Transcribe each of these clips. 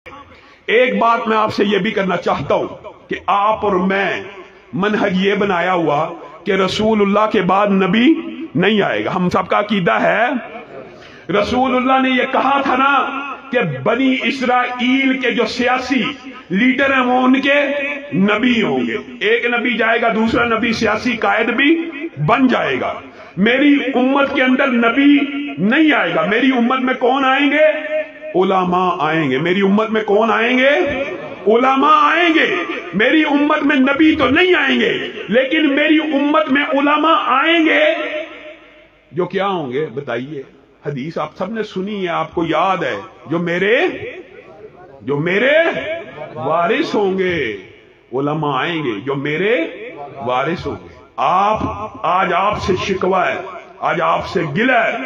ایک بات میں آپ سے یہ بھی کرنا چاہتا ہوں کہ آپ اور میں منہج یہ بنایا ہوا کہ رسول اللہ کے بعد نبی نہیں آئے گا. ہم سب کا عقیدہ ہے. رسول اللہ نے یہ کہا تھا نا کہ بنی اسرائیل کے جو سیاسی لیڈر ہیں وہ ان کے نبی ہوں گے. ایک نبی جائے گا, دوسرا نبی سیاسی قائد بھی بن جائے گا. میری امت کے اندر نبی نہیں آئے گا. میری امت میں کون آئیں گے؟ علماء آئیں گے. میری امت میں کون آئیں گے؟ علماء آئیں گے. میری امت میں نبی تو نہیں آئیں گے, لیکن میری امت میں علماء آئیں گے جو کیا ہوں گے بتائیے. حدیث آپ سب نے سنی ہے, آپ کو یاد ہے, جو میرے وارث ہوں گے. علماء آئیں گے جو میرے وارث ہوں گے. آج آپ سے شکوہ ہے, آج آپ سے گلہ ہے.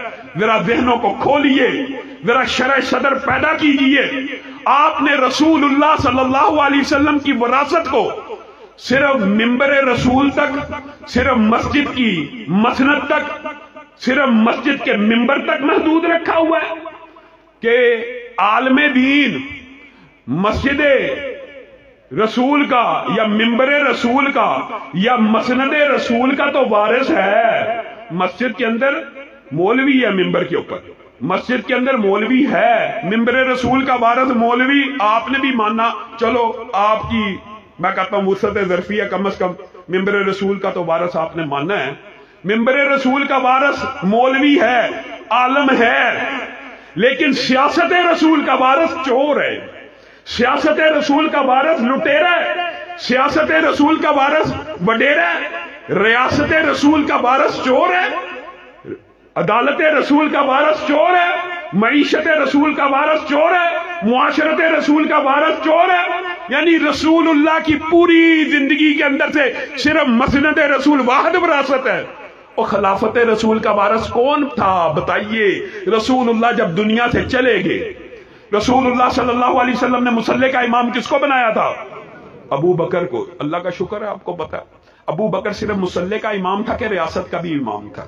ذرا ذہنوں کو کھولیے, ذرا شرح صدر پیدا کیجئے. آپ نے رسول اللہ صلی اللہ علیہ وسلم کی وراثت کو صرف منبر رسول تک, صرف مسجد کی مسند تک, صرف مسجد کے منبر تک محدود رکھا ہوا ہے کہ عالم دین مسجد رسول کا یا منبر رسول کا یا مسند رسول کا تو وارث ہے. مسجد کے اندر مولوی ہے, ممبر کے اوپر مسجد کے اندر مولوی ہے, ممبر رسول کا وارث مولوی. آپ نے بھی ماننا, چلو آپ کی میں کہتا ہوں وسعت ظرفیہ کم از کم ممبر رسول کا تو وارث آپ نے ماننا ہے. ممبر رسول کا وارث مولوی ہے, عالم ہے, لیکن سیاست رسول کا وارث چور ہے, سیاست رسول کا وارث لٹیرا ہے, سیاست رسول کا وارث وڈیرا ہے, ریاست رسول کا وارث چور ہے, عدالت رسول کا وارث چور ہے, معیشت رسول کا وارث چور ہے, معاشرت رسول کا وارث چور ہے. یعنی رسول اللہ کی پوری زندگی کے اندر سے صرف مسند رسول واحد وراثت ہے. اور خلافت رسول کا وارث کون تھا بتائیے؟ رسول اللہ جب دنیا سے چلے گئے, رسول اللہ صلی اللہ علیہ وسلم نے مصلی کا امام کس کو بنایا تھا؟ ابو بکر کو. اللہ کا شکر ہے آپ کو پتا, ابو بکر صرف مصلی کا امام تھا کہ ریاست کا بھی امام تھا؟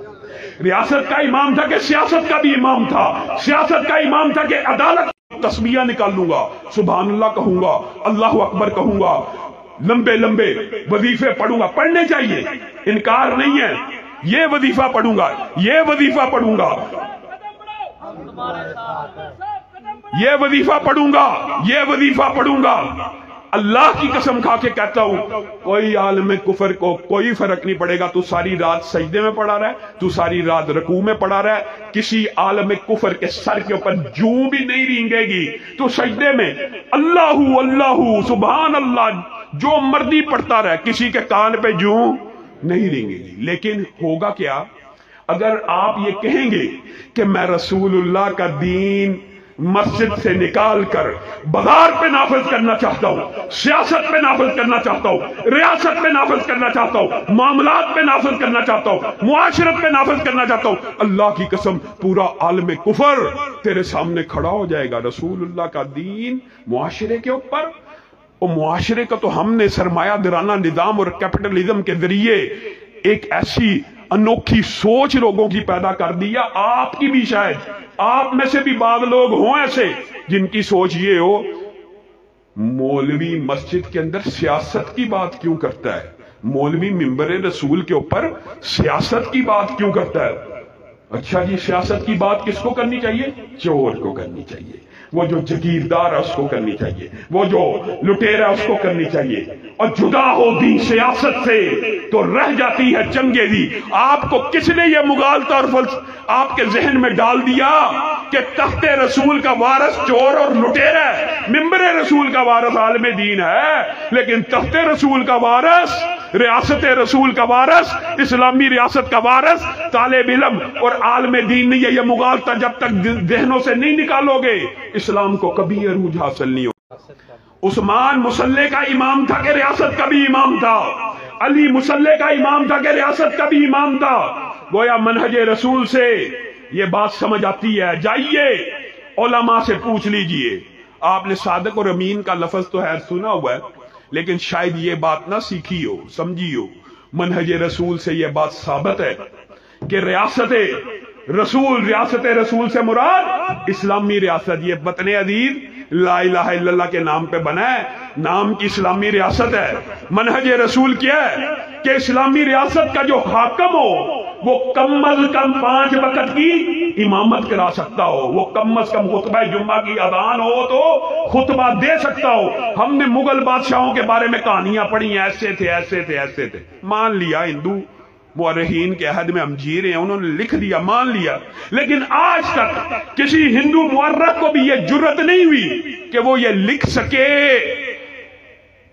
ریاست کا امام تھا کہ سیاست کا بھی امام تھا؟ سیاست کا امام تھا کہ عدالت. تسبیح نکال لوں گا, سبحان اللہ کہوں گا, اللہ اکبر کہوں گا, لمبے لمبے وظیفے پڑھوں گا. پڑھنے چاہیے, انکار نہیں ہے. یہ وظیفہ پڑھوں گا, یہ وظیفہ پڑھوں گا, یہ وظیفہ پڑھوں گا, یہ وظیفہ پڑھوں گا. اللہ کی قسم کھا کے کہتا ہوں, کوئی عالم کفر کو کوئی فرق نہیں پڑے گا. تو ساری رات سجدے میں پڑا رہا ہے, تو ساری رات رکوع میں پڑا رہا ہے, کسی عالم کفر کے سر کے اوپر جوں بھی نہیں رینگے گی. تو سجدے میں اللہ اللہ سبحان اللہ جو مرضی پڑھتا رہے, کسی کے کان پہ جوں نہیں رینگے گی. لیکن ہوگا کیا اگر آپ یہ کہیں گے کہ میں رسول اللہ کا دین مسجد سے نکال کر بازار پہ نافذ کرنا چاہتا ہوں, سیاست پہ نافذ کرنا چاہتا ہوں, ریاست پہ نافذ کرنا چاہتا ہوں, معاملات پہ نافذ کرنا چاہتا ہوں, معاشرت پہ نافذ کرنا چاہتا ہوں, اللہ کی قسم پورا عالم کفر تیرے سامنے کھڑا ہو جائے گا. رسول اللہ کا دین معاشرے کے اوپر, اور معاشرے کا تو ہم نے سرمایہ دارانہ نظام اور کیپٹلزم کے ذریعے ایک ایسی انوکھی سوچ لوگوں کی پیدا کر دیا. آپ کی بھی شاید, آپ میں سے بھی بعض لوگ ہوں ایسے جن کی سوچ یہ ہو, مولوی مسجد کے اندر سیاست کی بات کیوں کرتا ہے, مولوی منبر رسول کے اوپر سیاست کی بات کیوں کرتا ہے. اچھا جی, سیاست کی بات کس کو کرنی چاہیے؟ چور کو کرنی چاہیے, وہ جو جگیردار ہے اس کو کرنی چاہیے, وہ جو لٹیرا ہے اس کو کرنی چاہیے. اور جدا ہو دین سیاست سے تو رہ جاتی ہے چنگیزی. آپ کو کس نے یہ مغالطہ اور آپ کے ذہن میں ڈال دیا کہ تخت رسول کا وارث چور اور لٹیرا ہے, منبر رسول کا وارث عالم دین ہے, لیکن تخت رسول کا وارث, ریاست رسول کا وارث, اسلامی ریاست کا وارث طالب علم اور عالم دین نہیں ہے. یہ مغالطہ جب تک ذہنوں سے نہیں نکالو گے اسلام کو کبھی عروج حاصل نہیں ہوگا. عثمان مصلی کا امام تھا کہ ریاست کا بھی امام تھا, علی مصلی کا امام تھا کہ ریاست کا بھی امام تھا. گویا منہج رسول سے یہ بات سمجھ آتی ہے. جائیے علماء سے پوچھ لیجئے. آپ نے صادق اور امین کا لفظ تو ہے سنا ہوا ہے, لیکن شاید یہ بات نہ سیکھی ہو, سمجھی ہو. منہج رسول سے یہ بات ثابت ہے کہ ریاست رسول سے مراد اسلامی ریاست. یہ وطن عزیز لا الہ الا اللہ کے نام پہ بنا ہے، نام کی اسلامی ریاست ہے۔ منہج رسول کیا ہے کہ اسلامی ریاست کا جو حاکم ہو وہ کم از کم 5 وقت کی امامت کرا سکتا ہو، وہ کم از کم خطبہ جمعہ کی اذان ہو تو خطبہ دے سکتا ہو۔ ہم نے مغل بادشاہوں کے بارے میں کہانیاں پڑھی ہیں، ایسے تھے ایسے تھے ایسے تھے، مان لیا، ہندو مورخین کے عہد میں ہم جی رہے ہیں، انہوں نے لکھ دیا، مان لیا، لیکن آج تک کسی ہندو مورخ کو بھی یہ جرت نہیں ہوئی کہ وہ یہ لکھ سکے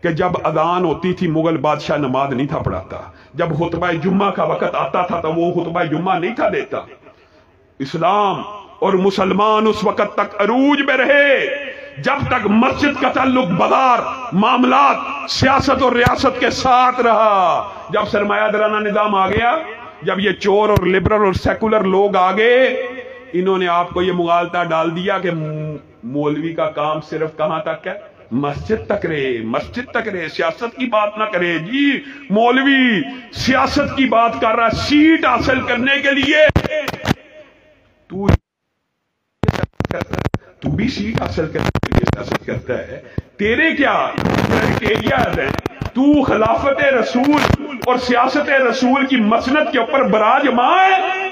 کہ جب اذان ہوتی تھی مغل بادشاہ نماز نہیں تھا پڑھاتا، جب خطبہ جمعہ کا وقت آتا تھا تو وہ خطبہ جمعہ نہیں تھا دیتا۔ اسلام اور مسلمان اس وقت تک عروج میں رہے جب تک مسجد کا تعلق بازار، معاملات، سیاست اور ریاست کے ساتھ رہا۔ جب سرمایہ دارانہ نظام آ گیا، جب یہ چور اور لبرل اور سیکولر لوگ آ گئے، انہوں نے آپ کو یہ مغالطہ ڈال دیا کہ مولوی کا کام صرف کہاں تک ہے؟ مسجد تک رہے، مسجد تک رہے، سیاست کی بات نہ کرے۔ جی مولوی سیاست کی بات کر رہا ہے سیٹ حاصل کرنے کے لیے، تو بھی سیٹ حاصل کرنے کے لیے سیاست کرتا ہے۔ تیرے کیا کرائٹیریاز ہیں؟ تو خلافت رسول اور سیاست رسول کی مسند کے اوپر براجمان ہے،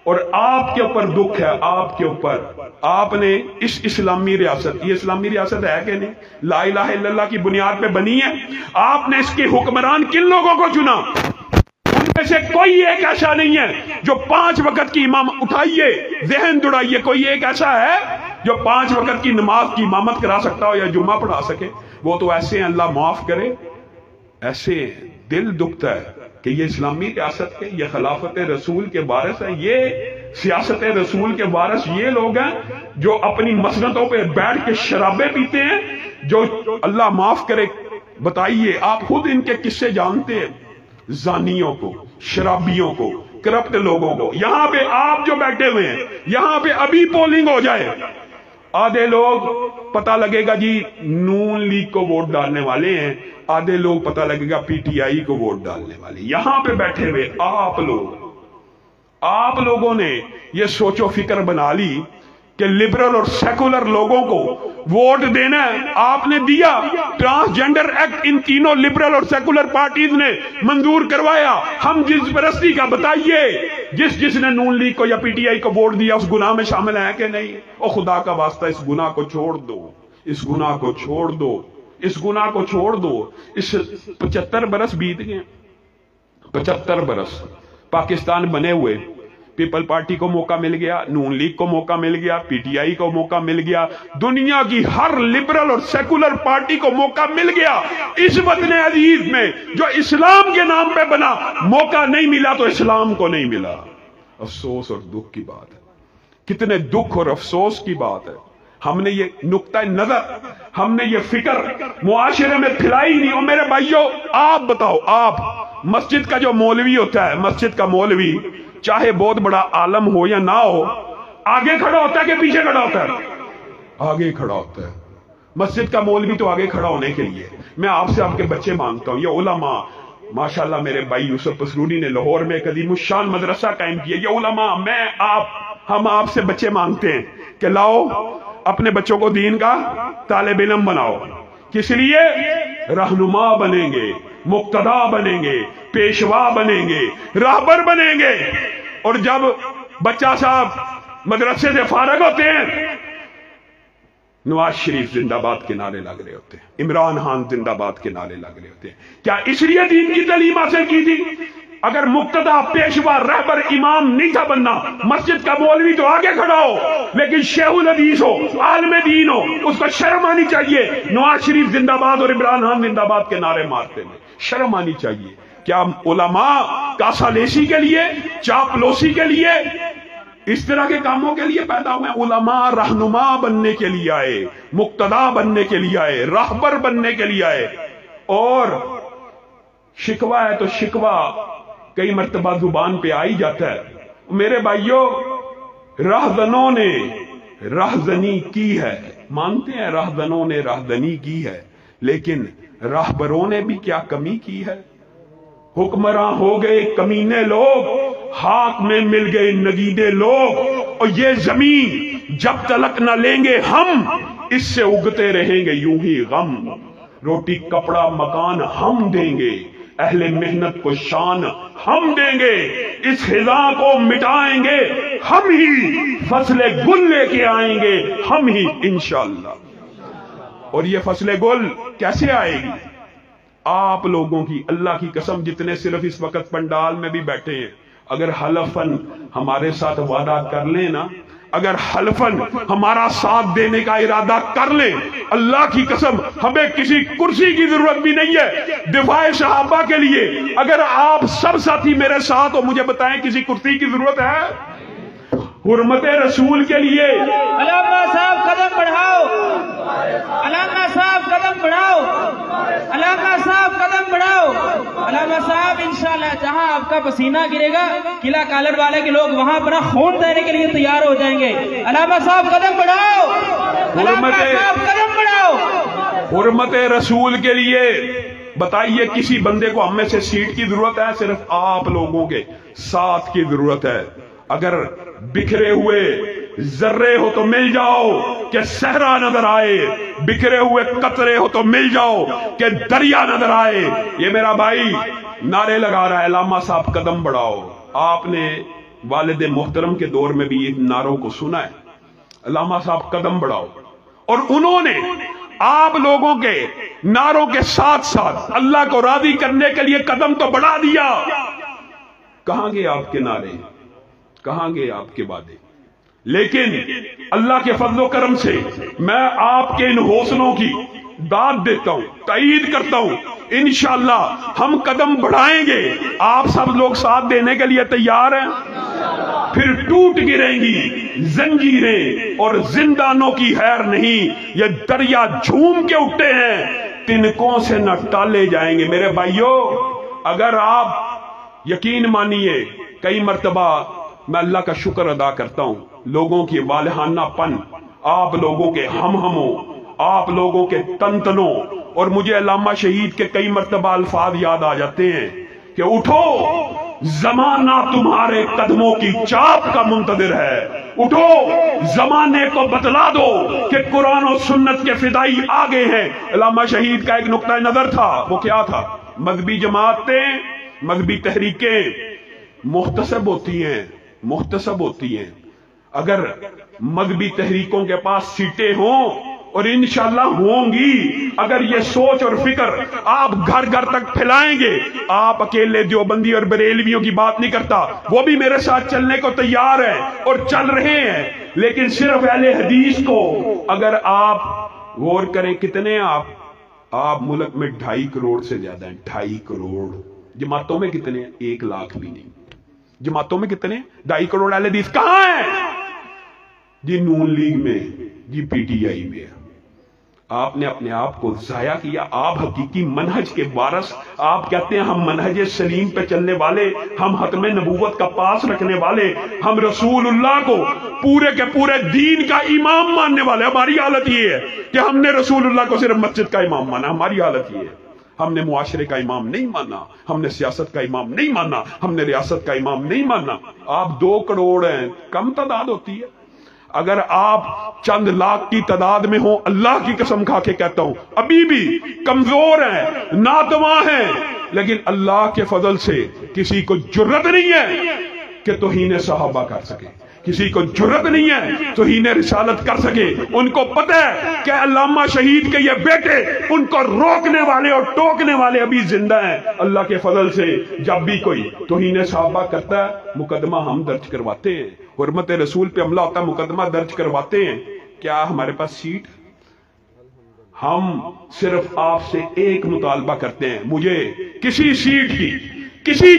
اور آپ کے اوپر دکھ ہے، آپ کے اوپر۔ آپ نے اس اسلامی ریاست، یہ اسلامی ریاست ہے کہ نہیں؟ لا الہ الا اللہ کی بنیاد پہ بنی ہے۔ آپ نے اس کے حکمران کن لوگوں کو چنا؟ ان میں سے کوئی ایک ایسا نہیں ہے جو 5 وقت کی امام، اٹھائیے ذہن دوڑائیے، کوئی ایک ایسا ہے جو 5 وقت کی نماز کی امامت کرا سکتا ہو یا جمعہ پڑھا سکے؟ وہ تو ایسے ہیں، اللہ معاف کرے، ایسے دل دکھتا ہے کہ یہ اسلامی ریاست کے، یہ خلافت رسول کے وارث ہیں، یہ سیاست رسول کے وارث یہ لوگ ہیں جو اپنی مسندوں پہ بیٹھ کے شرابیں پیتے ہیں، جو اللہ معاف کرے۔ بتائیے آپ خود ان کے قصے جانتے ہیں، زانیوں کو، شرابیوں کو، کرپٹ لوگوں کو۔ یہاں پہ آپ جو بیٹھے ہوئے ہیں، یہاں پہ ابھی پولنگ ہو جائے، آدھے لوگ پتہ لگے گا جی نون لیگ کو ووٹ ڈالنے والے ہیں، آدھے لوگ پتہ لگے گا پی ٹی آئی کو ووٹ ڈالنے والے۔ یہاں پہ بیٹھے ہوئے آپ لوگوں نے یہ سوچ و فکر بنا لی کہ لبرل اور سیکولر لوگوں کو ووٹ دینا ہے، آپ نے دیا۔ ٹرانسجینڈر ایکٹ ان تینوں لبرل اور سیکولر پارٹیز نے منظور کروایا۔ ہم جنس پرستی کا بتائیے، جس نے نون لیگ کو یا پی ٹی آئی کو ووٹ دیا اس گناہ میں شامل ہے کہ نہیں؟ او خدا کا واسطہ اس گناہ کو چھوڑ دو، اس گناہ کو چھوڑ دو، اس گناہ کو چھوڑ دو۔ اس 75 برس بیت گئے، 75 برس پاکستان بنے ہوئے، پیپل پارٹی کو موقع مل گیا، نون لیگ کو موقع مل گیا، پی ٹی آئی کو موقع مل گیا، دنیا کی ہر لبرل اور سیکولر پارٹی کو موقع مل گیا۔ اس وطن عزیز میں جو اسلام کے نام پہ بنا، موقع نہیں ملا تو اسلام کو نہیں ملا۔ افسوس اور دکھ کی بات ہے، کتنے دکھ اور افسوس کی بات ہے۔ ہم نے یہ نقطہ نظر، ہم نے یہ فکر معاشرے میں پھیلائی نہیں۔ اور میرے بھائیوں آپ بتاؤ، آپ مسجد کا جو مولوی ہوتا ہے، مسجد کا مولوی چاہے بہت بڑا عالم ہو یا نہ ہو، آگے کھڑا ہوتا ہے کہ پیچھے کھڑا ہوتا ہے؟ آگے کھڑا ہوتا ہے۔ مسجد کا مولوی تو آگے کھڑا ہونے کے لیے، میں آپ سے آپ کے بچے مانگتا ہوں، یہ علماء ماشاءاللہ میرے بھائی یوسف پسرونی نے لاہور میں ایک عظیم الشان مدرسہ قائم کیا، یہ علماء، ہم آپ سے بچے مانگتے ہیں کہ لاؤ اپنے بچوں کو دین کا طالب علم بناؤ۔ کس لیے؟ رہنما بنیں گے، مقتدا بنیں گے، پیشوا بنیں گے، راہبر بنیں گے۔ اور جب بچہ صاحب مدرسے سے فارغ ہوتے ہیں، نواز شریف زندہ باد کے نعرے لگ رہے ہوتے ہیں، عمران خان زندہ باد کے نعرے لگ رہے ہوتے ہیں۔ کیا اس لیے دین کی تعلیم حاصل کی تھی؟ اگر مقتدا، پیشوا، رہبر، امام نہیں تھا بننا، مسجد کا مولوی تو آگے کھڑا ہو، لیکن شیخ الحدیث ہو، عالم دین ہو، اس کو شرم آنی چاہیے۔ نواز شریف زندہ باد اور عمران خان زندہ باد کے نعرے مارتے ہیں، شرم آنی چاہیے۔ کیا علماء کاسا لیسی کے لیے، چاپلوسی کے لیے، اس طرح کے کاموں کے لیے پیدا ہوئے؟ علماء رہنما بننے کے لیے آئے، مقتدا بننے کے لیے آئے، راہبر بننے کے لیے آئے۔ اور شکوہ ہے تو شکوہ کئی مرتبہ زبان پہ آئی جاتا ہے۔ میرے بھائیوں، راہزنوں نے راہزنی کی ہے، مانتے ہیں راہزنوں نے راہزنی کی ہے، لیکن راہبروں نے بھی کیا کمی کی ہے؟ حکمراں ہو گئے کمینے لوگ، ہاتھ میں مل گئے نگیدے لوگ، اور یہ زمین جب تلک نہ لیں گے ہم، اس سے اگتے رہیں گے یوں ہی غم، روٹی کپڑا مکان ہم دیں گے، اہل محنت کو شان ہم دیں گے، اس خزاں کو مٹائیں گے ہم ہی، فصل گل لے کے آئیں گے ہم ہی انشاءاللہ۔ اور یہ فصل گل کیسے آئے گی؟ آپ لوگوں کی، اللہ کی قسم جتنے صرف اس وقت پنڈال میں بھی بیٹھے ہیں، اگر حلفن ہمارے ساتھ وعدہ کر لیں نا، اگر حلفن ہمارا ساتھ دینے کا ارادہ کر لیں، اللہ کی قسم ہمیں کسی کرسی کی ضرورت بھی نہیں ہے دفاع صحابہ کے لیے۔ اگر آپ سب ساتھی میرے ساتھ ہو، مجھے بتائیں کسی کرسی کی ضرورت ہے؟ حرمت رسول کے لیے علامہ صاحب قدم بڑھاؤ، علامہ صاحب قدم بڑھاؤ، علامہ صاحب قدم بڑھاؤ، علامہ صاحب انشاءاللہ جہاں آپ کا پسینہ گرے گا قلعہ کالر والے کے لوگ وہاں اپنا خون دینے کے لیے تیار ہو جائیں گے۔ علامہ صاحب قدم بڑھاؤ، علامہ صاحب قدم بڑھاؤ۔ حرمت رسول کے لیے بتائیے کسی بندے کو ہم میں سے سیٹ کی ضرورت ہے؟ صرف آپ لوگوں کے ساتھ کی ضرورت ہے۔ اگر بکھرے ہوئے ذرے ہو تو مل جاؤ کہ صحرا نظر آئے، بکھرے ہوئے قطرے ہو تو مل جاؤ کہ دریا نظر آئے۔ یہ میرا بھائی نعرے لگا رہا ہے، علامہ صاحب قدم بڑھاؤ۔ آپ نے والد محترم کے دور میں بھی ان نعروں کو سنا ہے، علامہ صاحب قدم بڑھاؤ، اور انہوں نے آپ لوگوں کے نعروں کے ساتھ ساتھ اللہ کو راضی کرنے کے لیے قدم تو بڑھا دیا۔ کہاں گئے آپ کے نعرے؟ کہاں گئے آپ کے وعدے؟ لیکن اللہ کے فضل و کرم سے میں آپ کے ان حوصلوں کی داد دیتا ہوں، تائید کرتا ہوں، انشاءاللہ ہم قدم بڑھائیں گے۔ آپ سب لوگ ساتھ دینے کے لیے تیار ہیں؟ پھر ٹوٹ گریں گی زنجیریں اور زندانوں کی خیر نہیں، یہ دریا جھوم کے اٹھتے ہیں، تنکوں سے نہ ٹالے جائیں گے۔ میرے بھائیوں، اگر آپ یقین مانیے، کئی مرتبہ میں اللہ کا شکر ادا کرتا ہوں، لوگوں کی والہانہ پن، آپ لوگوں کے ہم ہموں، آپ لوگوں کے تنتنوں، اور مجھے علامہ شہید کے کئی مرتبہ الفاظ یاد آ جاتے ہیں کہ اٹھو زمانہ تمہارے قدموں کی چاپ کا منتظر ہے، اٹھو زمانے کو بتلا دو کہ قرآن و سنت کے فدائی آگے ہیں۔ علامہ شہید کا ایک نقطہ نظر تھا، وہ کیا تھا؟ مذہبی جماعتیں، مذہبی تحریکیں محتسب ہوتی ہیں، محتسب ہوتی ہیں۔ اگر مذہبی تحریکوں کے پاس سیٹیں ہوں، اور انشاءاللہ ہوں گی، اگر یہ سوچ اور فکر آپ گھر گھر تک پھیلائیں گے، آپ اکیلے دیوبندی اور بریلویوں کی بات نہیں کرتا، وہ بھی میرے ساتھ چلنے کو تیار ہیں اور چل رہے ہیں، لیکن صرف اہل حدیث کو اگر آپ غور کریں، کتنے آپ ملک میں 2.5 کروڑ سے زیادہ ہیں، 2.5 کروڑ، جماعتوں میں کتنے ہیں؟ 1 لاکھ بھی نہیں۔ جماعتوں میں کتنے؟ 2.5 کروڑ اہل حدیث کہاں ہیں؟ جی نون لیگ میں، جی پی ٹی آئی میں۔ آپ نے اپنے آپ کو ضائع کیا۔ آپ حقیقی منہج کے وارث، آپ کہتے ہیں ہم منہج سلیم پہ چلنے والے، ہم ختم نبوت کا پاس رکھنے والے، ہم رسول اللہ کو پورے کے پورے دین کا امام ماننے والے۔ ہماری حالت یہ ہے کہ ہم نے رسول اللہ کو صرف مسجد کا امام مانا، ہماری حالت یہ ہے، ہم نے معاشرے کا امام نہیں مانا، ہم نے سیاست کا امام نہیں مانا، ہم نے ریاست کا امام نہیں مانا۔ آپ 2 کروڑ ہیں، کم تعداد ہوتی ہے۔ اگر آپ چند لاکھ کی تعداد میں ہوں، اللہ کی قسم کھا کے کہتا ہوں ابھی بھی کمزور ہیں، ناتواں ہیں، لیکن اللہ کے فضل سے کسی کو جرت نہیں ہے کہ توہین صحابہ کر سکے، کسی کو جرت نہیں ہے توہین رسالت کر سکے۔ ان کو پتہ ہے کہ علامہ شہید کے یہ بیٹے ان کو روکنے والے اور ٹوکنے والے ابھی زندہ ہیں۔ اللہ کے فضل سے جب بھی کوئی توہین صحابہ کرتا ہے، مقدمہ ہم درج کرواتے ہیں، حرمت رسول پہ حملہ ہوتا ہے، مقدمہ درج کرواتے ہیں۔ کیا ہمارے پاس سیٹ؟ ہم صرف آپ سے ایک مطالبہ کرتے ہیں، مجھے کسی سیٹ کی، کسی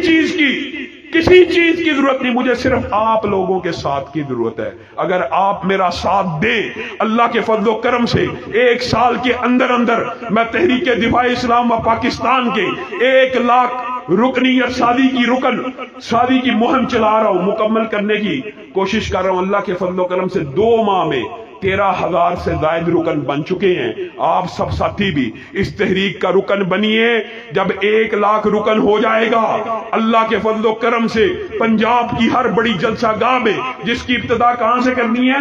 چیز کی ضرورت نہیں، مجھے صرف آپ لوگوں کے ساتھ کی ضرورت ہے۔ اگر آپ میرا ساتھ دیں، اللہ کے فضل و کرم سے 1 سال کے اندر اندر میں تحریک دفاع اسلام و پاکستان کے 1 لاکھ رکنیت شادی کی مہم چلا رہا ہوں، مکمل کرنے کی کوشش کر رہا ہوں۔ اللہ کے فضل و کرم سے 2 ماہ میں 13,000 سے زائد رکن بن چکے ہیں۔ آپ سب ساتھی بھی اس تحریک کا رکن بنیے۔ جب 1 لاکھ رکن ہو جائے گا، اللہ کے فضل و کرم سے پنجاب کی ہر بڑی جلسہ گاہ میں، جس کی ابتدا کہاں سے کرنی ہے؟